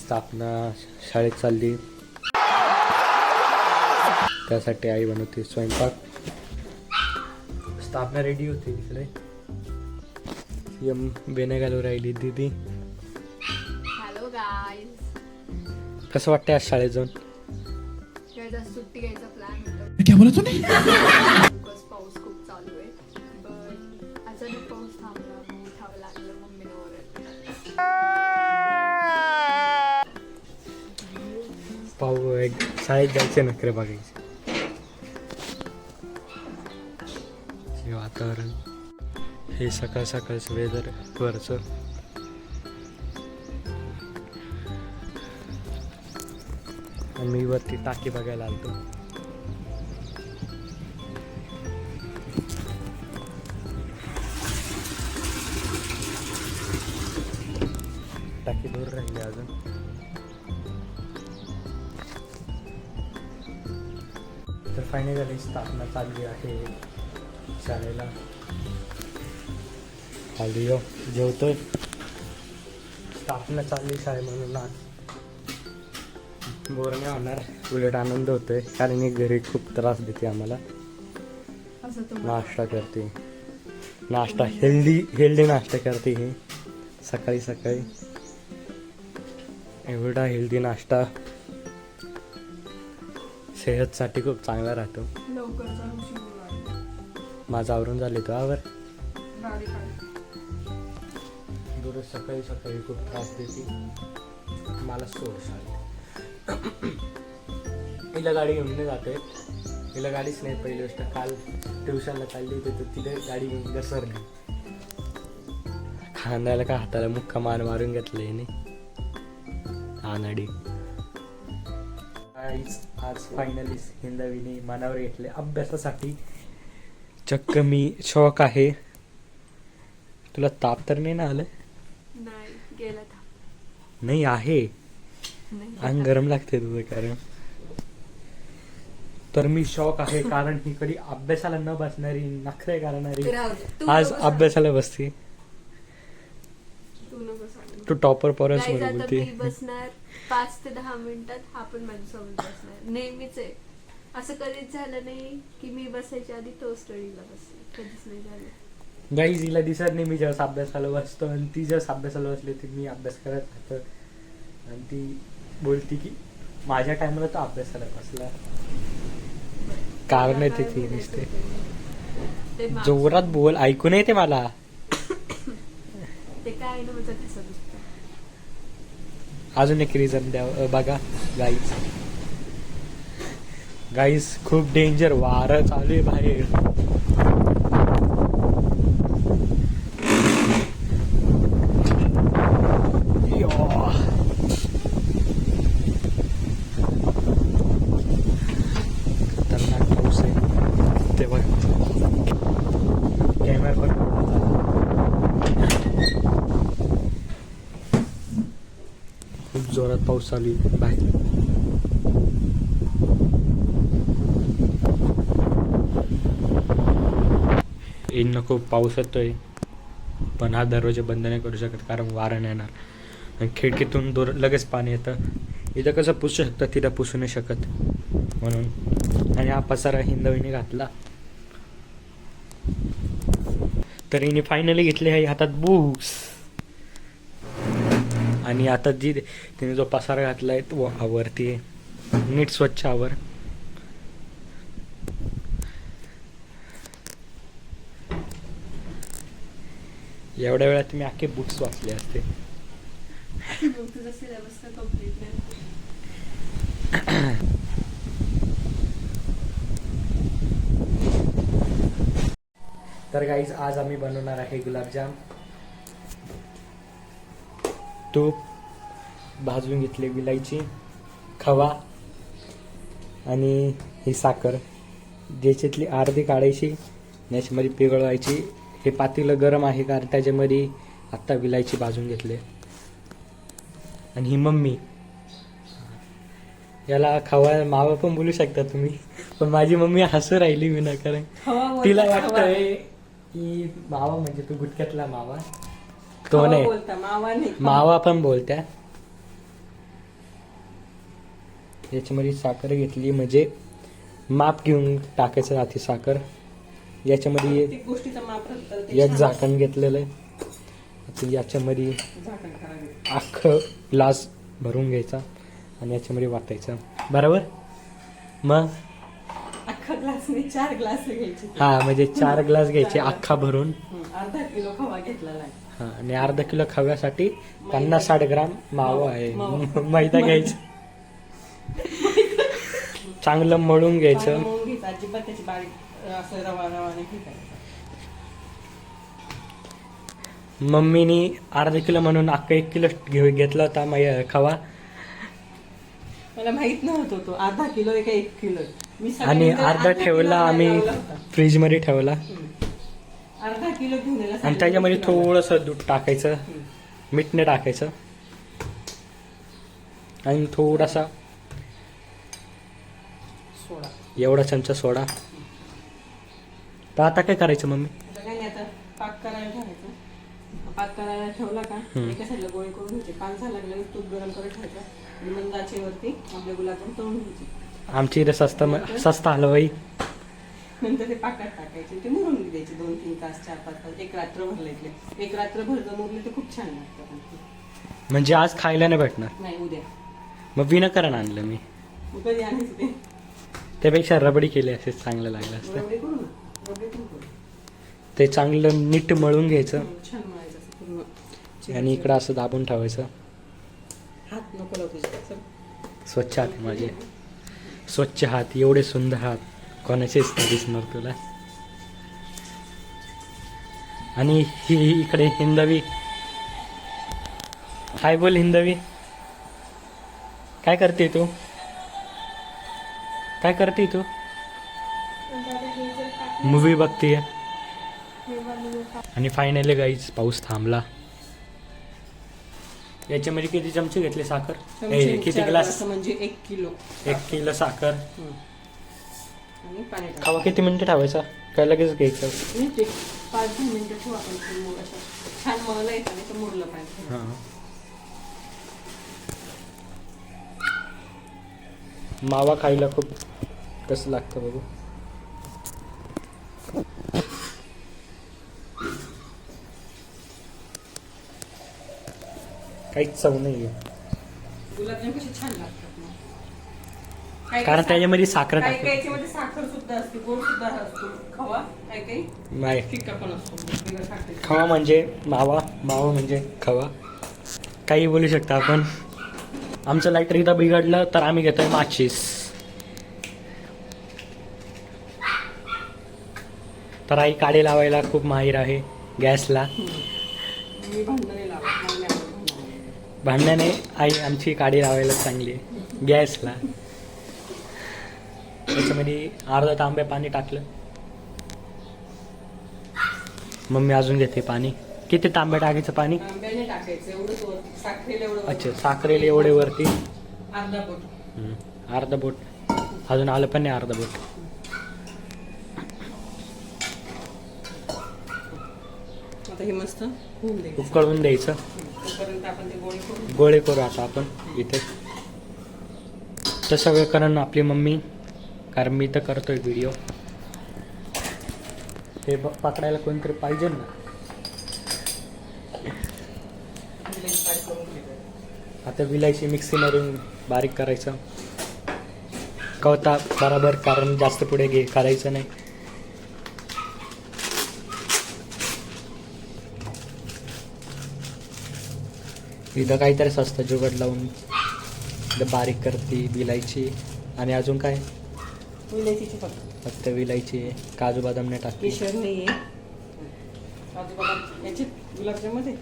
स्थापना शाळेत चालली, त्यासाठी आई बनवते स्वयंपाक. स्थापना रेडी होती इकडे, बेने घालू राहिली दीदी. हॅलो गाईज, कसं वाटतंय आज शाळेत जाऊन? सुट्टी घ्यायचा प्लॅन होता. क्या बोला तूने? पाऊस खूप चालू आहे, पण अचानक पाऊस थांबला, मग उठावं लागलं मम्मीने ओरडलं. शाळेत जायचे नखरे बघायचे. वातावरण हे सकाळ सकाळचं वेदर वरचं. मी वरती टाकी बघायला आलतो. टाकी दूर राहिली अजून. तर फायनली स्थापना चालली आहे शाळेला. खाली जेवतोय. स्थापना चालली शाळे म्हणून आज बोर नाही होणार, उलट आनंद होतोय, कारण ही घरी खूप त्रास देते आम्हाला. नाश्ता करते, नाश्ता हेल्दी नाश्ता करते ही सकाळी सकाळी. एवढा हेल्दी नाश्ता सेहतसाठी खूप चांगला राहतो. माझं आवरून झाले तो आवर. दररोज सकाळी सकाळी खूप त्रास देते मला. सोड शाळेत हिला गाडी घेऊन नाही जाते, हिला गाडीच नाही. पहिली गोष्ट, काल ट्युशनला चालली होती तर तिला गाडी घेऊन घसरली. खांद्याला का हाताला मुक्का मारून घेतलं हिने आनाडी. आज फायनली हिंदवीने मनावर घेतले अभ्यासासाठी. चक्क मी शॉक आहे. तुला ताप तर नाही ना आलं? नाही आहे, अंग गरम लागते तुझं कारण. तर मी शॉक आहे, कारण ही कधी अभ्यासाला न बसणारी, नखरे करणारी आज अभ्यासाला बसते. तू टॉपर परस बोलते. बसणार 5 ते 10 मिनिटात, हा पण माझ्यासोबत बसणार. नेहमीच आहे असं, कधीच झालं नाही की मी बसायच्या आधी तो स्टडीला बसते, कधीच नाही झालं. गाईज हिला दिसत नाही मी जेव्हा अभ्यासाला बसतो, आणि ती जेव्हा अभ्यासाला बसली ती मी अभ्यास करत राहतो, आणि ती बोलती की माझ्या टाइमला तो अभ्यासाला बसला. कारण आहे ती नुसते जोरात बोल, ऐकून येते मला. ते काय ना माझं कसं दिसतं. अजून एक रिझन द्या बघा गाईज खूप डेंजर वारं चालू आहे बाहेर. खतरनाक पाऊस आहे ते बघ. कॅमेरा पण खूप जोरात पाऊस चालू आहे बाहेर. खूप पाऊस येतोय, पण हा दरवाजे बंद नाही करू शकत कारण वारा नाही येणार, आणि खिडकीतून लगेच पाणी येतं. इथं कसं पुसू शकतं, तिथं पुसू नाही शकत म्हणून. आणि हा पसारा हिंदवीने घातला. तर हिने फायनली घेतले आहे हातात बुक्स, आणि आता जी तिने जो पसारा घातलाय तो आवरती नीट स्वच्छ आवर. एवढ्या वेळात मी अख्खे बुक्स वाचले असते. तर गाईज आज आम्ही बनवणार आहे गुलाबजाम. तूप भाजून घेतले, विलायची, खवा आणि ही साखर, ज्याच्यातली अर्धी काढायची, याच्यामध्ये पिघळवायची. हे पातेलं गरम आहे कारण त्याच्यामध्ये आत्ता विलायची भाजून घेतले. आणि ही मम्मी, याला खवा मावा पण बोलू शकता तुम्ही, पण माझी मम्मी हसू राहिली मी ना, कारण तिला वाटतंय की मावा म्हणजे तो गुटक्यातला मावा, तो नाही, मावा पण बोलत्या. याच्यामध्ये साखर घेतली म्हणजे माप घेऊन टाकायचं राहते साखर. याच्यामध्ये प्रत्येक गोष्टीचं माप राहतं, ते एक छान झाकण घेतलेलं आहे. आता याच्यामध्ये झाकण करावे. अख्खं ग्लास भरून घ्यायचा आणि याच्यामध्ये वाटायचं. बरोबर. मग अख्खा ग्लास नाही, 4 ग्लास घ्यायचे. हा म्हणजे 4 ग्लास घ्यायचे अख्खा भरून. अर्धा किलो खवा घेतलेला आहे. हा आणि अर्धा किलो खव्यासाठी 50-60 ग्राम मावा आहे. मैदा घ्यायचं, चांगलं मळून घ्यायचं. चांगलं मळून घ्यायचं, अजिबात त्याची बारीक असं रवा नाही फेकायचं. मम्मीनी अर्धा किलो म्हणून अख्खा 1 किलो घेतला होता खवा. मला माहित नव्हतं तो अर्धा किलो आहे का 1 किलो आहे. मी आणि सगळ्यांना अर्धा किलो ठेवला आम्ही लावला होता. फ्रीज मध्ये ठेवला. अर्धा किलो घेऊन यायला आणि सांगितलं. त्याच्यामध्ये थोडंसं दूध टाकायचं, मीठने टाकायचं आणि थोडासा सोडा. एवढा चमचा सोडा. तर आता काय करायचं मम्मी? आता काय नाही, आता पाक करायला ठेवायचा. पाक करायला ठेवला का एका साईडला गोळे करून घ्यायचे. पाक झाला लागलं तूप गरम करत ठेवायचं आणि मंद आचेवरती आपले गुलाबजाम तळून घ्यायचे. आमची इथे सस्ता हलवाई. नंतर ते पाकात टाकायचे, ते मुरून द्यायचे 2-3 तास, 4-5 तास, एक रात्र भरले. एक रात्रभर जर मुरले तर खूप छान लागतं. म्हणजे आज खायला नाही भेटणार. नाही, उद्या. मग विनाकारण आणलं मी. मग कधी आणायचं ते? त्यापेक्षा रबडी केली असे चांगलं लागलं असतं. रबडी करू ना, रबडी पण करू. ते चांगलं नीट मळून घ्यायचं छान मळायचं असं पूर्ण. आणि इकडं असं दाबून ठेवायचं. हात नको लावू तुझे. चल. स्वच्छ हात आहे माझे, स्वच्छ हात, एवढे सुंदर हात कोणाचेच नाही दिसणार तुला. आणि ही इकडे हिंदवी. हाय बोल हिंदवी. काय करते तू? काय करते तू? मूवी बघतीये. आणि फायनली गाईज पाऊस थांबला. याच्यामध्ये किती चमचे घेतले साखर? किती 4 ग्लास? ग्लास म्हणजे 1 किलो. 1 किलो साखर. आणि पाणी टाक. खावा किती मिनिटं ठेवायचा? काय लगेच घ्यायचं? नाही, ते 5-10 मिनिटं ठेवू आपण. ते मूग असं छान मळलं येतं आणि ते मुरलं पाहिजे. हां. मावा खायला खूप कसं लागतं बघू. काहीच चव नाही आहे. गुलाबजाम कसे छान लागतात मग. कारण त्याच्यामध्ये साखर काही टाकते. याच्यामध्ये साखर सुद्धा असते, गोड सुद्धा असतो खवा. काही नाही, फिक्का पण असतो. वेगळं टाकते. खवा म्हणजे मावा, मावा म्हणजे खवा. काही बोलू शकता आपण. आमचं लाईटर एकदा बिघडलं तर आम्ही घेतोय माचीस. तर आई काडी लावायला खूप माहीर आहे गॅसला. मी भांडणे लावत नाही, मी आवडत भांडणे. भांडण्याने आई आमची काडी लावायला चांगली आहे गॅसला. त्याच्यामध्ये अर्धा तांब्या पाणी टाकलं. मम्मी अजून घेते पाणी. किती तांब्या टाकायचं पाणी? आंब्याने टाकायचं एवढंच वरती, साखरेला एवढं अच्छा, वरती. साखरेला एवढे वरती. अर्धा बोट. अर्धा बोट. अजून आलं पण नाही अर्धा बोट. आता हे मस्त होऊन द्यायचं. उकळून द्यायचं. तोपर्यंत आपण ते गोळे करू. गोळे करू आता आपण इथे. तर सगळं करणं आपली मम्मी, कारण मी तर करतोय व्हिडिओ. हे पकडायला कोणतरी पाहिजे ना. बारीक करून घ्यायचं. आता विलायची मिक्सीमधून बारीक करायचं. कवता बरोबर, कारण जास्त पुढे करायचं नाही. इथं काहीतरी सस्तं जुगाड लावून इथं बारीक करते विलायची. आणि अजून काय? विलायचीची फक्त. फक्त विलायची, काजू बदाम नाही टाकते. केशर नाहीये. काजू बदाम याचे गुलाबजाममध्ये.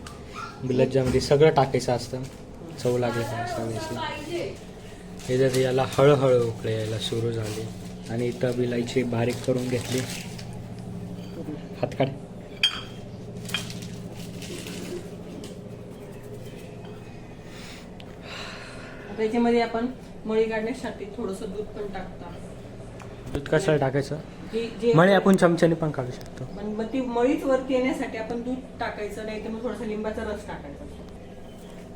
गुलाबजाममध्ये सगळं टाकायचं असतं. चव लागेल सगळ्याची. हे जर याला हळूहळू उकळे यायला सुरू झाली. आणि इथं विलायची बारीक करून घेतली. हात काढ. आता याच्यामध्ये आपण मळी काढण्यासाठी थोडंसं दूध पण टाकतो. दूध कशाला टाकायचं? जे मळे आपण चमच्याने पण काढू शकतो. पण मग ती मळीच वरती येण्यासाठी आपण दूध टाकायचं, नाही तर मग थोडासा लिंबाचा रस टाकायचा.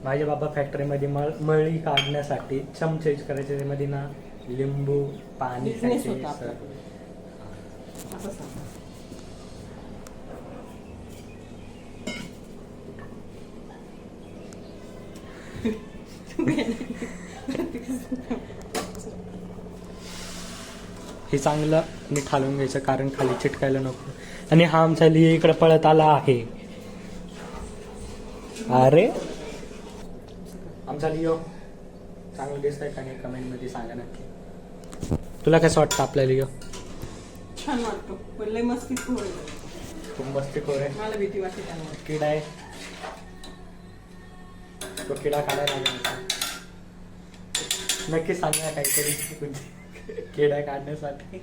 माझे बाबा फॅक्टरीमध्ये मळी काढण्यासाठी चमचे यूज करायचे, त्यामध्ये ना लिंबू पाणी Business खायचे, होता सर. आपला. असं सांग. हे चांगलं नीट हलवून घ्यायचं कारण खाली चिटकायला नको. आणि हा आमचा लिओ इकडे पळत आला आहे. अरे आमचा लिओ चांगलं दिसतंय का नाही कमेंट मध्ये सांगा नक्की. तुला कसं वाटतं आपल्या लिओ? छान वाटतो पण लय मस्तीच होईल. खूप मस्ती खोर आहे. मला भीती वाटते त्यामुळे. किडा आहे तो, किडा काढायला लागेल आता. नक्की सांगा काहीतरी किडा काढण्यासाठी.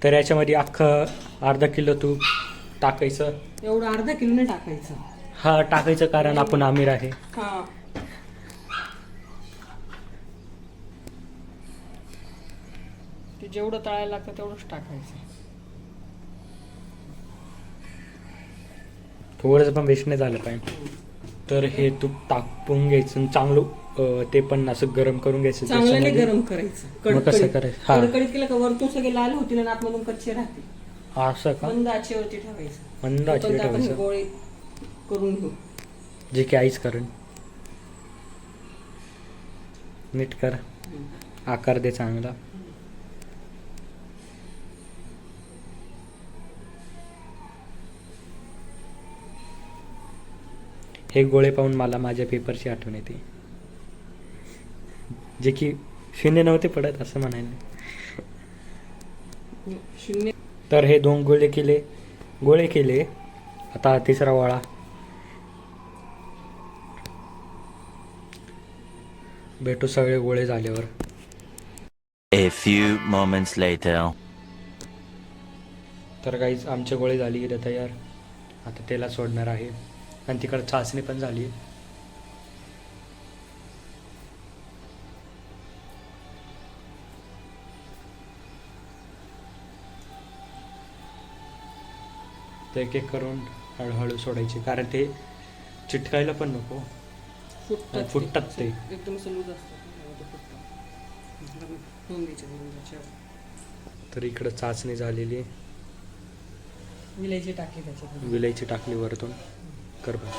तर याच्यामध्ये अख्खं अर्धा किलो तूप टाकायचं. एवढं अर्धा किलो नाही टाकायचं. हा टाकायचं कारण आपण आमिर आहे. हा ते जेवढं तळायला लागतं तेवढंच टाकायचं. थोडंसं पण वेस्ट नाही झालं पाहिजे. तर हे तूप टाकून घ्यायचं आणि चांगलं ते पण असं गरम करून घ्यायचं. चांगल्याने त्याच्यामध्ये- गरम करायचं. मग कसं करायचं? हा. कडकडीत केलं का वरतून सगळे लाल होतील आणि आतमधून कच्चे राहतील. असं का? मंद आचेवरती ठेवायचं. मंद आचेवर तोपर्यंत आपण हे ठेवायचं. गोळे करून घेऊ. जे की आईच करण. नीट कर, आकार दे चांगला. हे गोळे पाहून मला माझ्या पेपरची आठवण येते, जे की शून्य नव्हते पडत असं म्हणायला. शून्य. तर हे 2 गोळे केले. आता तिसरा वाळा. भेटू सगळे गोळे झाल्यावर. A few moments later. तर काहीच आमचे गोळे झाली गेले तयार. आता तेला सोडणार आहे आणि तिकडे चाचणी पण झाली. ते एक एक करून हळूहळू सोडायचे कारण ते चिटकायला पण नको. फुटतात ते. एकदम सलूज असतात. तर इकडं चाचणी झालेली. विलायची टाकली त्याच्यात. विलायची टाकली वरतून करबा.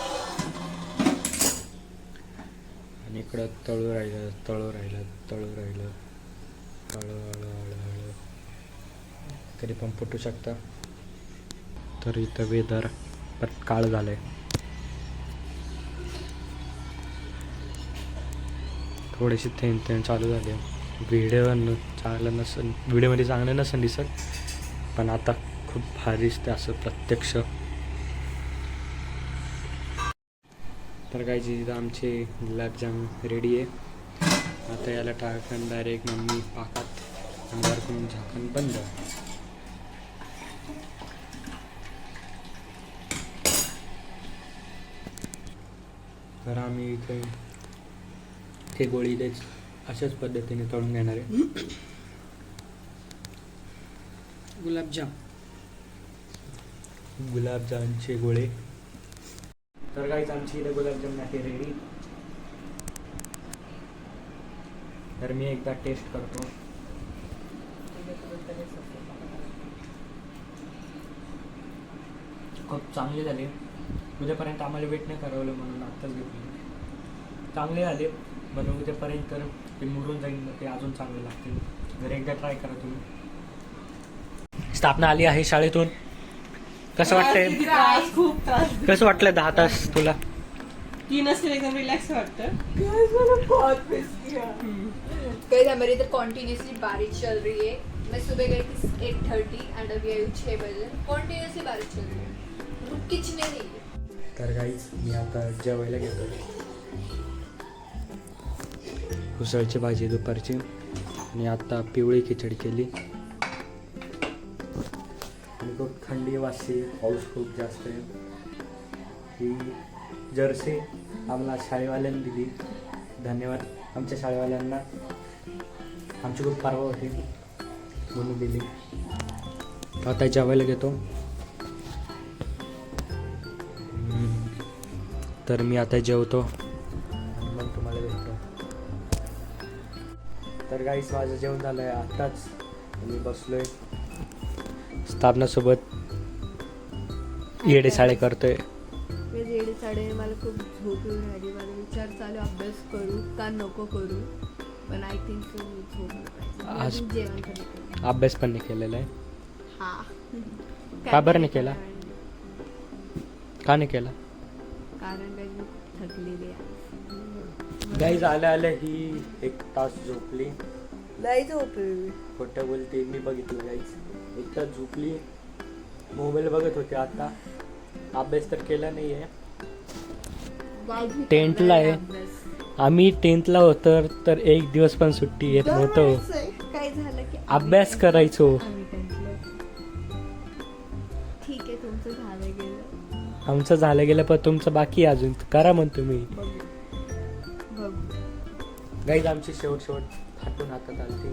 आणि इकडं तळू राहिलं हळू तरी पण फुटू शकता. तर इथं वेदर परत काळ झालंय. थोडेसे थेंब चालू झाले. व्हिडिओमध्ये चांगलं नसेल दिसत पण आता खूप भारी दिसते असं प्रत्यक्ष. तर काही इथं आमचे गुलाबजाम रेडी आहे. आता याला टाकून डायरेक्ट मम्मी पाकात आणि वरतून झाकण बंद. तर आम्ही इथे ते गोळी तेच अशाच पद्धतीने तळून घेणार आहे. गुलाबजामचे गोळे. तर काहीच आमची इथे गुलाबजाम आहे रेडी. तर मी एकदा टेस्ट करतो. खूप चांगले झाले. उद्यापर्यंत आम्हाला वेट नाही करवलं म्हणून आत्ताच घेतले. चांगले झाले पण उद्यापर्यंत ते मुरून जाईल ते अजून चांगले लागतील. जर एकदा ट्राय करा तुम्ही. स्थापना आली आहे शाळेतून. कसं वाटतंय? खूप त्रास. कसं वाटलं 10 तास तुला? 3 असतील एकदम रिलॅक्स वाटतं. गाइस हमारी इधर कॉन्टिन्यूसली बारिश चल रही है. मैं सुबह गई थी 8:30 एंड अभी आई 6 बजे. कॉन्टिन्यूसली बारिश चल रही है, रुक किचने नहीं है. तर काहीच मी आता जेवायला घेतो. उसळची भाजी दुपारची आणि आता पिवळी खिचडी केली. आणि खूप थंडी वाजते, पाऊस खूप जास्त आहे. ही जर्सी आम्हाला शाळेवाल्यांनी दिली. धन्यवाद आमच्या शाळेवाल्यांना. आमची खूप परवा होती म्हणून दिली. आता जेवायला घेतो. तर मी आता जेवतो आणि मग तुम्हाला भेटतो. तर गाईस माझं जेवण झालं आहे आत्ताच. मी बसलोय स्थापनासोबत येडेसाळे करतोय. मी जेडे साडे मला खूप झोप येऊन राहिली. मला विचार चालू अभ्यास करू का नको करू, पण आय थिंक मी झोप आज- जेवण करते. अभ्यास पण नाही केलेला आहे. हा का बरं नाही केला? का नाही केला? कारण काय मी खूप थकलेली आहे. गाईज आल्या आल्या ही 1 तास झोपली. नाही झोपली. खोटं बोलते, मी बघितलं गाईज 1 तास झोपली. मोबाईल बघत होते. आता अभ्यास तर केला नाही आहे. टेंथला आहे. आम्ही 10th ला होतो तर 1 दिवस पण सुट्टी येत नव्हतो. काय झालं की अभ्यास करायचो. आम्ही 10th ला. ठीक आहे, तुमचं झालं गेलं. आमचं झालं गेलं पण तुमचं बाकी आहे अजून. करा म्हणतो मी. बघू. गाईज आमची शेवट थाटून हातात आलती.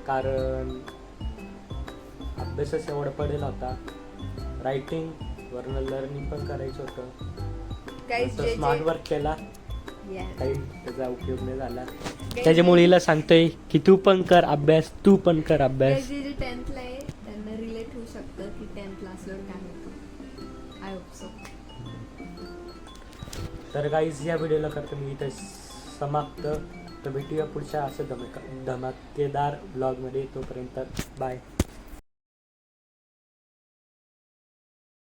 कारण अभ्यासच एवढा पडेल होता. रायटिंग वरनं लर्निंग पण करायचं होतं. स्मार्ट वर्क केला, काही त्याचा उपयोग नाही झाला. त्याच्यामुळे हिला सांगतोय की तू पण कर अभ्यास, तू पण कर अभ्यास. जे 10th ला आहे त्यांना रिलेट होऊ शकतं की 10th ला असल्यावर काय होतं. I hope so. तर गाईज या व्हिडिओला करतो मी इथे समाप्त. तर भेटूया पुढच्या असं धमाकेदार ब्लॉगमध्ये. तोपर्यंत बाय.